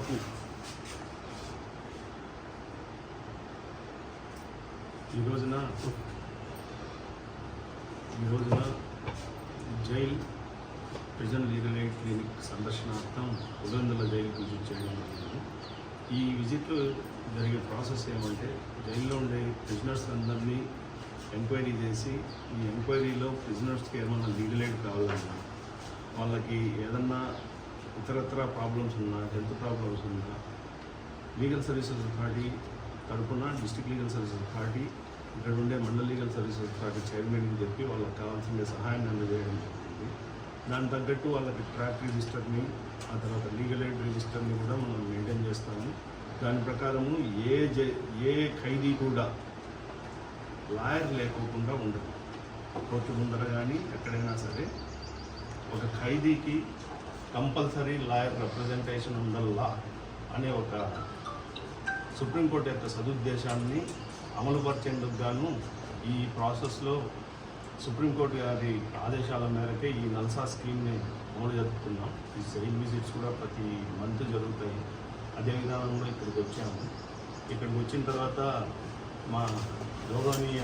ఈ రోజున jail prison legal aid clinic సందర్శనార్థం పులివెందుల జైలుకి విజిట్ చేయడం జరిగింది. ఈ విజిట్లో జరిగే ప్రాసెస్ ఏమంటే, జైల్లో ఉండే ప్రిజనర్స్ అందరినీ ఎంక్వైరీ చేసి, ఈ ఎంక్వైరీలో ప్రిజనర్స్కి ఏమన్నా లీగల్ ఎయిడ్ కావాలన్నా, వాళ్ళకి ఏదన్నా ఇతరత్ర ప్రాబ్లమ్స్ ఉన్నా, హెల్త్ ప్రాబ్లమ్స్ ఉన్నా, లీగల్ సర్వీసెస్ అథారిటీ తరపున డిస్ట్రిక్ట్ లీగల్ సర్వీసెస్ అథారిటీ, ఇక్కడ ఉండే మండల్ లీగల్ సర్వీసెస్ అథారిటీ చైర్మన్కి చెప్పి వాళ్ళకి కావాల్సిన సహాయాన్ని అందజేయడం జరుగుతుంది. దాని తగ్గట్టు వాళ్ళకి ట్రాక్ రిజిస్టర్ని, ఆ తర్వాత లీగల్ ఎయిడ్ రిజిస్టర్ని కూడా మనం మెయింటైన్ చేస్తాము. దాని ప్రకారము ఏ ఖైదీ కూడా లాయర్ లేకోకుండా ఉండదు. కోర్టు ముందర కానీ ఎక్కడైనా సరే ఒక ఖైదీకి కంపల్సరీ లాయర్ రిప్రజెంటేషన్ ఉండల్లా అనే ఒక సుప్రీంకోర్టు యొక్క సదుద్దేశాన్ని అమలుపరిచేందుకు గాను ఈ ప్రాసెస్లో సుప్రీంకోర్టు గారి ఆదేశాల మేరకే ఈ నల్సా స్కీమ్ని అమలు జరుపుతున్నాం. ఈ జైల్ విజిట్స్ కూడా ప్రతి మంత్ జరుగుతాయి. అదే విధానంలో ఇక్కడికి వచ్చాము. ఇక్కడికి వచ్చిన తర్వాత మా గౌరవనీయ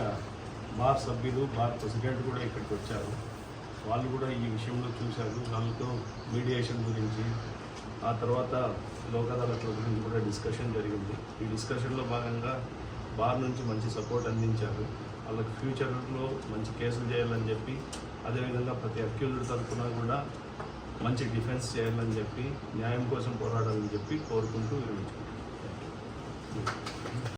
బార్ సభ్యులు, బార్ ప్రెసిడెంట్ కూడా ఇక్కడికి వచ్చారు. వాళ్ళు కూడా ఈ విషయంలో చూశారు. వాళ్ళతో మీడియేషన్ గురించి, ఆ తర్వాత లోక్ అదాలత్ల గురించి కూడా డిస్కషన్ జరిగింది. ఈ డిస్కషన్లో భాగంగా బార్ నుంచి మంచి సపోర్ట్ అందించారు. వాళ్ళకి ఫ్యూచర్లో మంచి కేసులు చేయాలని చెప్పి, అదేవిధంగా ప్రతి అక్యూజ్డ్ తరఫున కూడా మంచి డిఫెన్స్ చేయాలని చెప్పి, న్యాయం కోసం పోరాడాలని చెప్పి కోరుకుంటూ విరమించుకుంటాం.